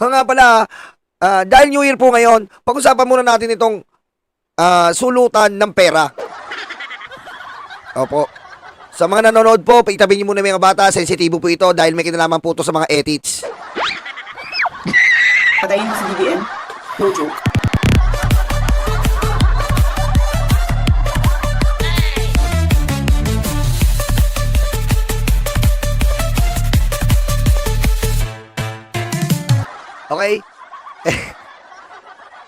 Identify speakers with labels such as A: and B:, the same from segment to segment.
A: Nga pala, dahil New Year po ngayon, pag-usapan muna natin itong sulutan ng pera. Opo. Sa mga nanonood po, paitabi niyo muna mga bata, sensitibo po ito dahil may kinalaman po ito sa mga edits.
B: Patayin mo si BBM. No joke.
A: Okay?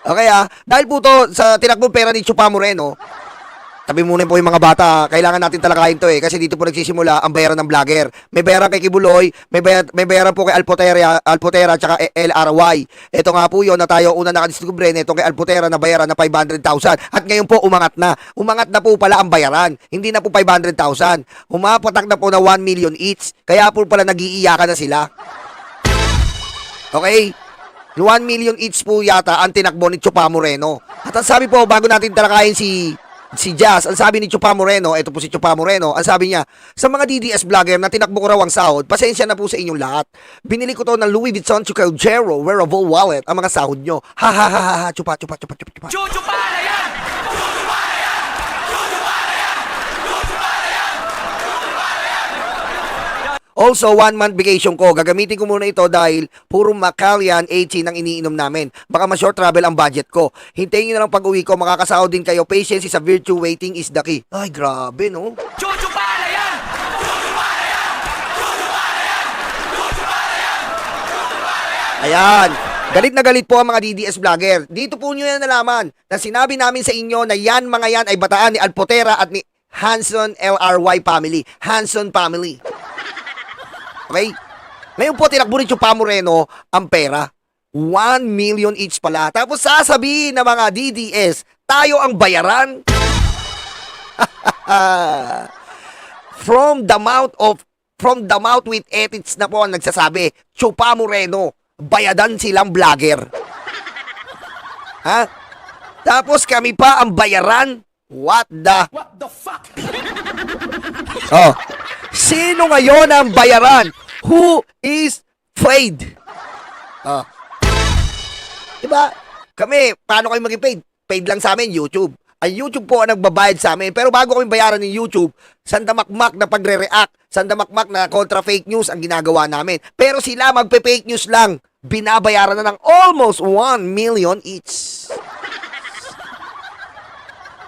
A: Okay dahil po to sa tinakbong pera ni Chupa Moreno, tabi muna po yung mga bata, kailangan natin talakayin to kasi dito po nagsisimula ang bayaran ng vlogger. May bayaran kay Kibuloy, may bayaran po kay Alpotera tsaka LRY. Ito nga po yun na tayo una nakadiskubre nito kay Alpotera na bayaran na 500,000 at ngayon po umangat na. Umangat na po pala ang bayaran, hindi na po 500,000. Humapatak na po na 1 million each, kaya po pala nag-iiyakan na sila. Okay? 1 million each po yata ang tinakbo ni Chupa Moreno. At ang sabi po, bago natin talakayin si Jazz, ang sabi ni Chupa Moreno, ito po si Chupa Moreno, ang sabi niya, sa mga DDS vlogger na tinakbo ko raw ang sahod, pasensya na po sa inyong lahat. Binili ko to ng Louis Vuitton Chukajero wearable wallet, ang mga sahod nyo. Ha ha ha ha, Chupa.
C: Chuchupa na yan!
A: Also, 1 month vacation ko. Gagamitin ko muna ito dahil puro Macallan 18 ang iniinom namin. Baka ma-short travel ang budget ko. Hintayin nyo na lang pag-uwi ko. Makakasahod din kayo. Patience is a virtue. Waiting is the key. Ay, grabe, no?
C: Chuchupa na yan!
A: Ayan. Galit na galit po ang mga DDS vlogger. Dito po nyo yan nalaman na sinabi namin sa inyo na mga yan ay bataan ni Alpotera at ni Hanson LRY family. Hanson family. Okay? Ngayon po, tinakbo ni Chupa Moreno ang pera. 1 million each pala. Tapos sasabihin ng mga DDS, tayo ang bayaran? From the mouth with ethics na po ang nagsasabi, Chupa Moreno, bayadan silang vlogger. Ha? Tapos kami pa ang bayaran? What the fuck? Oh. Sino ngayon ang bayaran? Who is paid? Oh. Diba? Kami, paano kayo maging paid? Paid lang sa amin, YouTube. Ang YouTube po ang nagbabayad sa amin. Pero bago kami bayaran ng YouTube, sandamakmak na pagre-react, sandamakmak na kontra fake news ang ginagawa namin. Pero sila magpe-fake news lang. Binabayaran na ng almost 1 million each.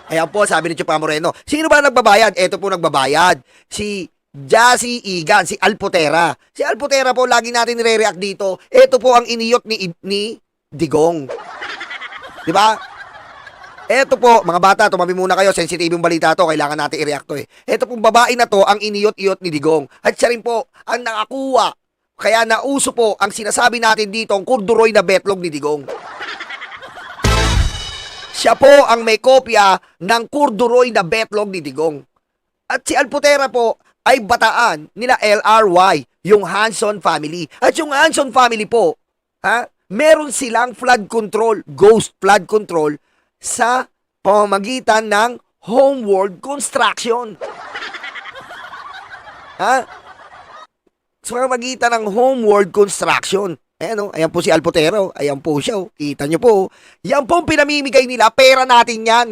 A: Ayan po, sabi ni Chupa Moreno. Sino ba nagbabayad? Eto po nagbabayad. Si Jassy Igan, si Alpotera. Si Alpotera po, lagi natin nire-react dito. Ito po ang iniyot ni Digong. Diba? Ito po, mga bata, tumabi muna kayo. Sensitive yung balita to. Kailangan natin i-react to Ito pong babae na to, ang iniyot-iyot ni Digong. At siya rin po, ang nakakuha. Kaya nauso po, ang sinasabi natin dito, ang kurduroy na betlog ni Digong. Siya po ang may kopya ng kurduroy na betlog ni Digong. At si Alpotera po ay bataan nila LRY, yung Hanson family. At yung Hanson family po, meron silang flood control, ghost flood control sa pamamagitan ng Homeworld Construction. Sa pamamagitan ng Homeworld Construction. Ayan po si Alpotero. Ayan po siya. Kita nyo po. Yan po ang pinamimigay nila. Pera natin yan.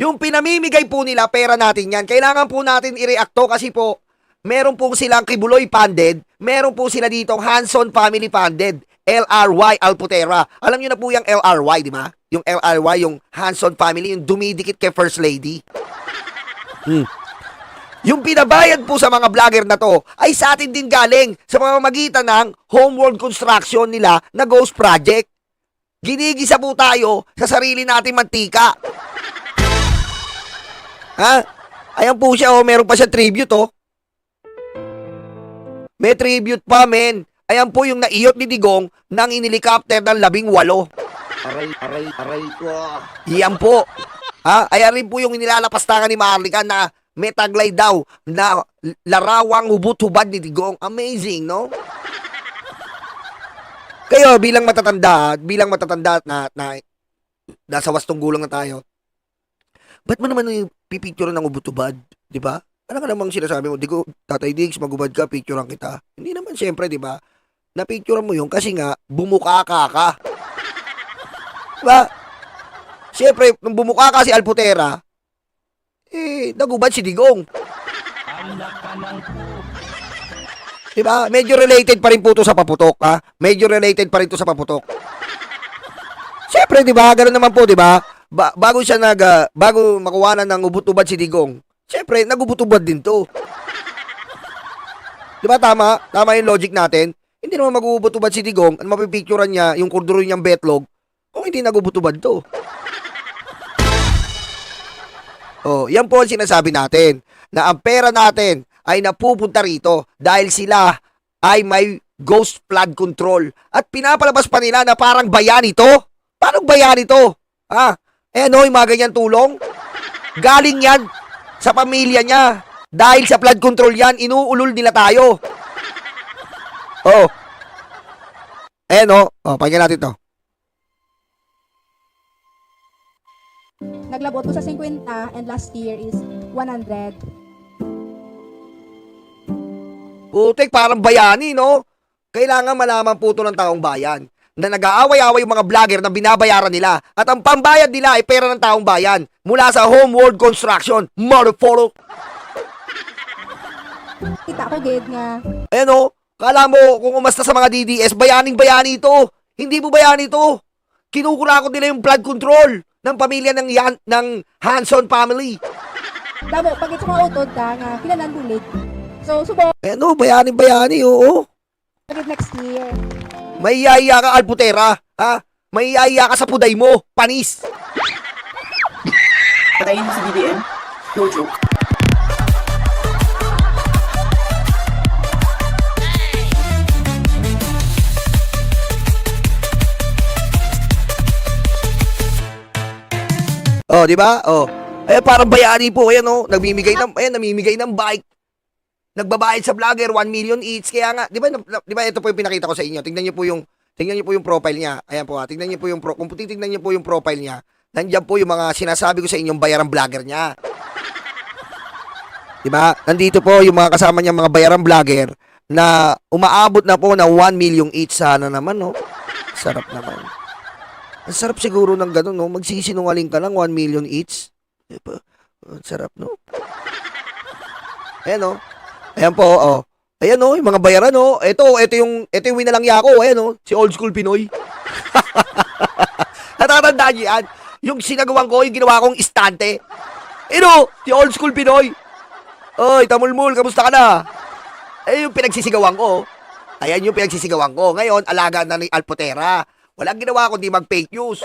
A: Yung pinamimigay po nila, pera natin yan. Kailangan po natin i-react to kasi po, meron po silang Kibuloy funded, meron po sila ditong Hanson family funded, LRY Alpotera. Alam nyo na po yung LRY, di ba? Yung LRY, yung Hanson family, yung dumidikit kay First Lady. Yung pinabayad po sa mga vlogger na to ay sa atin din galing sa pamamagitan ng Homeworld Construction nila na Ghost Project. Ginigisa po tayo sa sarili nating mantika. Ayan po siya, meron pa siya tribute, May tribute pa, men. Ayan po yung naiyot ni Digong ng inilikapter ng 18. Aray ko. Yan po. Ayan rin po yung inilalapastangan ni Marlica na may taglay daw na larawang hubot-hubad ni Digong. Amazing, no? Kayo, bilang matatanda na nasa wastong gulang na tayo, ba't mo naman yung pipicture ng hubot-hubad? Di ba? Ano ka namang sinasabi mo? Di ko, Tatay Diggs, magubad ka, picturean kita. Hindi naman siyempre, di ba? Na-picturean mo yun kasi nga, bumuka ka. Diba? Siyempre, nung bumuka ka si Alputera, nagubad si Digong. Diba? Medyo related pa rin po to sa paputok, ha? Medyo related pa rin to sa paputok. Siyempre, di ba? Ganun naman po, di ba? Bago siya bago makuwanan ng ubut-ubad si Digong, siyempre, nagubut-ubad din to. Di ba tama? Tama yung logic natin. Hindi naman mag-ubut-ubad si Digong at mapipicturean niya yung korduro niyang betlog kung hindi nagubut-ubad to. Oh, yan po ang sinasabi natin na ang pera natin ay napupunta rito dahil sila ay may ghost flood control at pinapalabas pa nila na parang bayani ito. Paano bayani ito? Ha? Yung mga ganyan tulong. Galing yan sa pamilya niya. Dahil sa flood control yan, inuulol nila tayo. Oh. Pakinggan natin to.
D: Naglabot ko sa 50 and last year is 100.
A: Putik, parang bayani, no? Kailangan malaman po ito ng taong bayan na nag-aaway-away yung mga vlogger na binabayaran nila at ang pambayad nila ay pera ng taong bayan mula sa Homeworld Construction. Motherfucker!
D: Kita ko gid nga.
A: Kala mo kung umasta sa mga DDS, bayaning-bayani ito. Hindi mo bayani ito. Kinukurakot nila yung flood control ng pamilya ng Hanson family.
D: Damo, pag ito mga utod ka nga, kinanan bulig. So, subo,
A: Bayaning-bayani, oo.
D: pag next year.
A: May iya ka, Alputera. Ha? May iya ka sa puday mo. Panis.
B: Patayin mo si BBM. No joke.
A: Oh, di ba? Oh. Parang bayani po. Namimigay ng bike. Nagbabayad sa vlogger 1 million each. Kaya nga, di ba ito po yung pinakita ko sa inyo. Tingnan niyo po yung profile niya. Ayan po, tingnan niyo po yung kung titingnan niyo po yung profile niya. Nandiyan po yung mga sinasabi ko sa inyong bayarang vlogger niya. Di ba? Nandito po yung mga kasama niya mga bayarang vlogger na umaabot na po na 1 million each. Sana naman, no? Sarap naman. Ang sarap siguro ng gano'n, no? Magsisinungaling ka lang 1 million each. Diba? Ang sarap, no? Ayan, no? Ayan po, oh. Ayan, no? Yung mga bayaran, no? Ito yung winalangya ko. Ayan, no? Si Old School Pinoy. Natatandaan niyo yan? Yung sinagawan ko, yung ginawa kong istante. Si Old School Pinoy. Oy, Tamulmul, kamusta ka na? Yung pinagsisigawan ko. Ayan yung pinagsisigawan ko. Ngayon, alaga na ni Alputera. Walang ginawa kundi mag-fake news.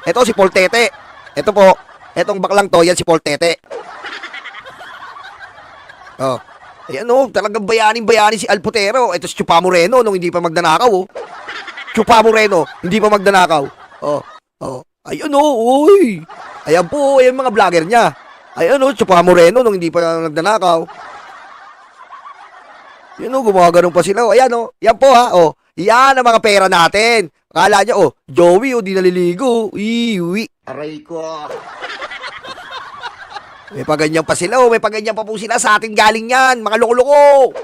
A: Ito si Paul Tete. Ito po. Etong baklang to, yan si Paul Tete. Oh. Ayan talagang bayani si Alputero. Ito si Chupa Moreno nung hindi pa magdanakaw, oh. Chupa Moreno, hindi pa magdanakaw. Oh. Ayun, uy. Ayan po, ayan mga vlogger niya. Ayan, Chupa Moreno nung hindi pa nagdanakaw. Yan, gumagano'n pa sila. Ayan, yan po, ha. Yan ang mga pera natin. Akala niya, Joey, di naliligo. Iwi. Aray ko. May paganyan pa sila, may paganyan pa po sila. Sa atin galing yan, mga loko-loko.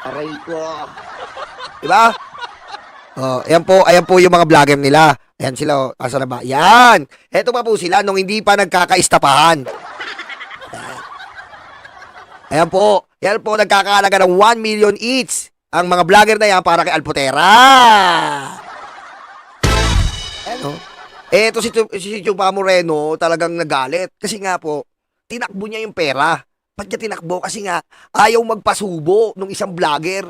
A: Aray ko. Diba? Ayan po yung mga vlogger nila. Ayan sila, asa na ba? Yan. Eto pa po sila nung hindi pa nagkakaistapahan. Ayan po, nagkakahalaga ng 1 million each. Ang mga vlogger na yan para kay Alputera. Eto si Chupa Moreno talagang nagalit. Kasi nga po, tinakbo niya yung pera. Ba't niya tinakbo? Kasi nga, ayaw magpasubo nung isang vlogger.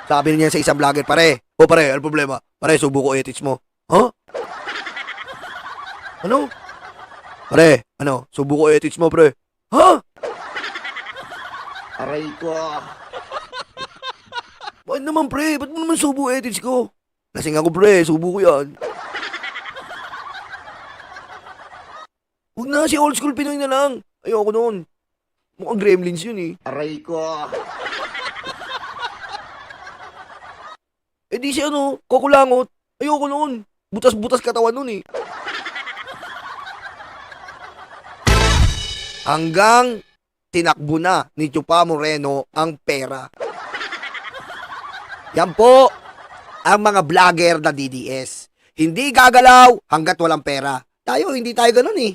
A: Sabi niya sa isang vlogger, pare, ano problema? Pare, subo ko ethics mo. Huh? Ano? Pare, subo ko ethics mo, pre. Huh? Aray ko. Bakit naman, pre? Ba't mo naman subo ethics ko? Lasing ako, pre. Subo ko yan. Huwag na, si Old School Pinoy na lang. Ayoko noon. Mukhang gremlins yun, eh. Aray ko. Di si kukulangot. Ayoko noon. Butas-butas katawan noon, eh. hanggang tinakbo na ni Chupa Moreno ang pera. Yan po ang mga vlogger na DDS. Hindi gagalaw hanggat walang pera. Tayo, hindi tayo ganun eh.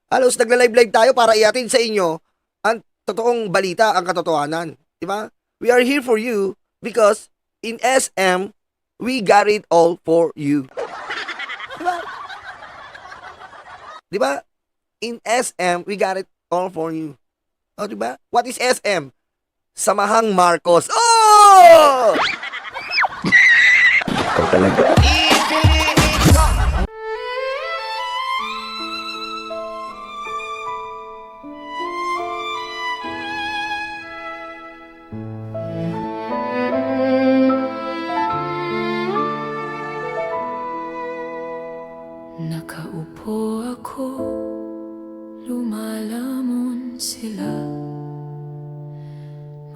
A: Halos nagla-live-live tayo para iatid sa inyo ang totoong balita, ang katotohanan. Diba? We are here for you because in SM, we got it all for you. Diba? Diba? In SM, we got it all for you. O, diba? What is SM? Samahang Marcos. Oh!
B: Ikaw talaga.
E: Nakaupo ako, lumalamon sila.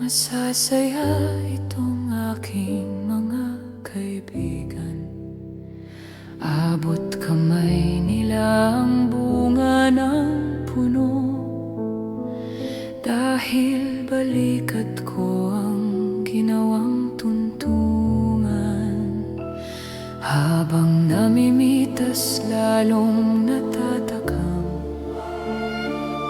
E: Masasaya itong aking mga kaibigan. Abot kamay nila ang bunga ng puno, dahil balikat ko ang ginawang tuntungan. Habang namimitas lalong natatakam,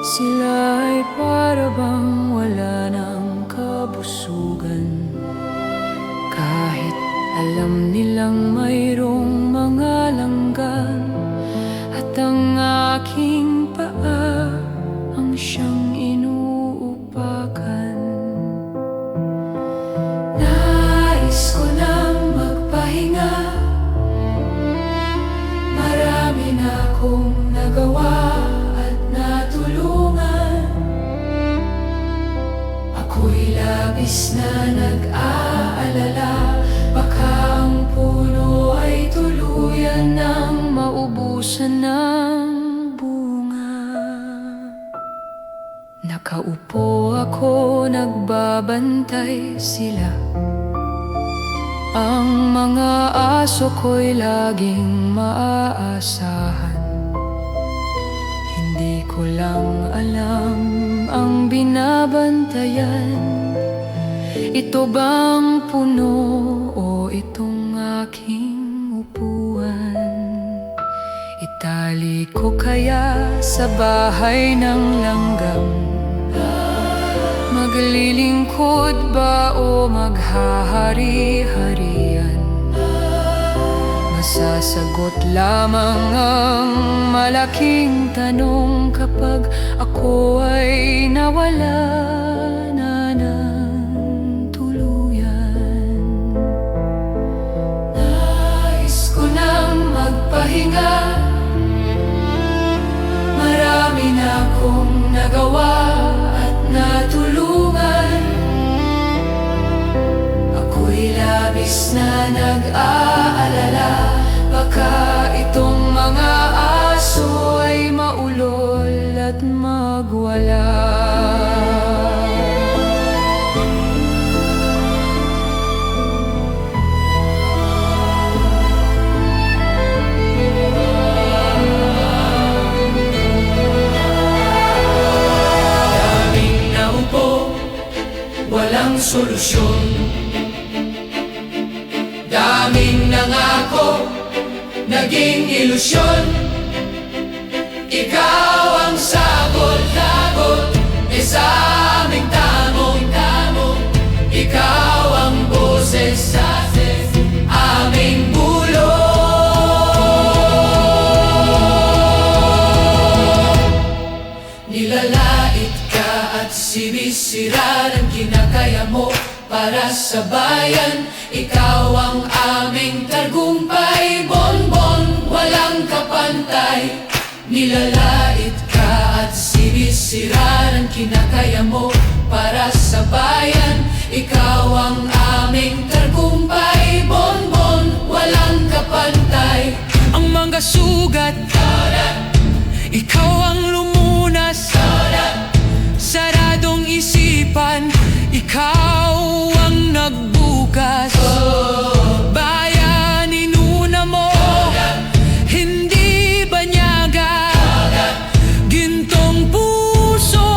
E: sila ay para bang wala ng kabusugan. Kahit alam nilang mayroong mga langgan, at ang aking paa ang siyang inuupakan. Nais ko nang magpahinga, marami na akong nagawa at natulungan. Ako'y labis na nag-aalala, baka ang puno ay tuluyan nang maubusan ng bunga. Nakaupo ako, nagbabantay sila. Ang mga aso ko'y laging maaasahan. Hindi ko lang alam ang binabantayan. Ito bang puno o itong aking upuan? Itali ko kaya sa bahay ng langgam? Maglilingkod ba o maghahari-harian? Masasagot lamang ang malaking tanong kapag ako ay nawala na ng tuluyan. Nais ko nang magpahinga, marami na akong nagawa at natulungan. Ako'y labis na nag-aalala, baka itong mga aso ay maulol at magwala. Daming naupo, walang solusyon. Daming nangako, naging ilusyon. Ikaw ang sagot-lagot sa aming tamong-tamong. Ikaw ang boses sa aming bulong. Nilalait ka at sinisira ng kinakaya mo para sa bayan. Ikaw ang aming tagumpay, bonbon, walang kapantay. Nilalait ka at sinisira ng kinakaya mo para sa bayan. Ikaw ang aming tagumpay, bonbon, walang kapantay. Ang mga sugat, ikaw ang lumunas. Saradong isipan, ikaw ang nagbukas. Bayan, inuna mo, hindi banyaga. Gintong puso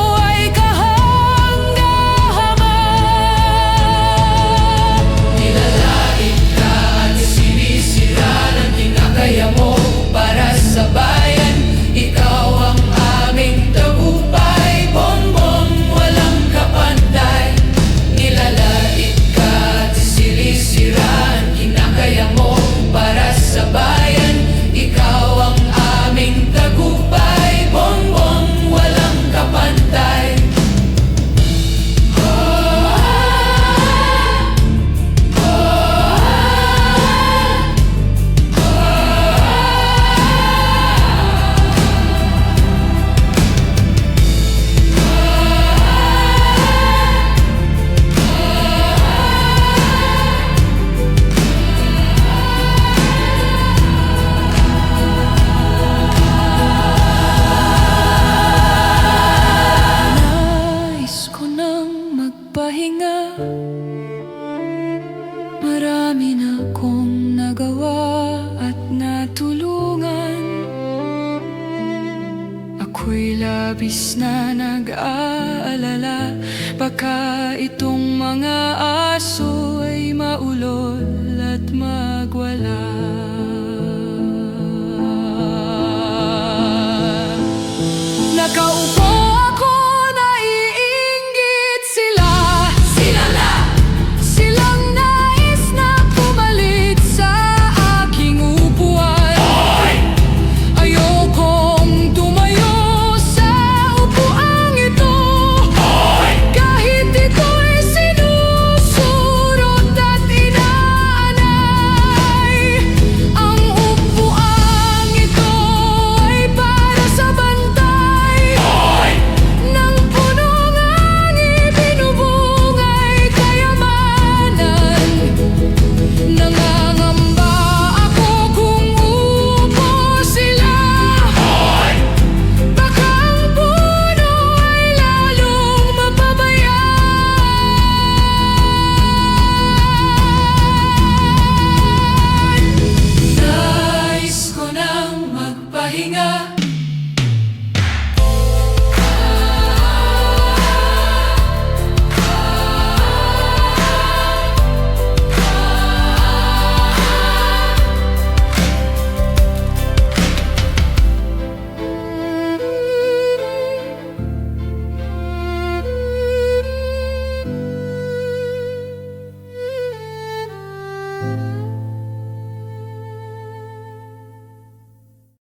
E: Marami na kong nagawa at natulungan. Ako'y labis na nag-aalala, baka itong mga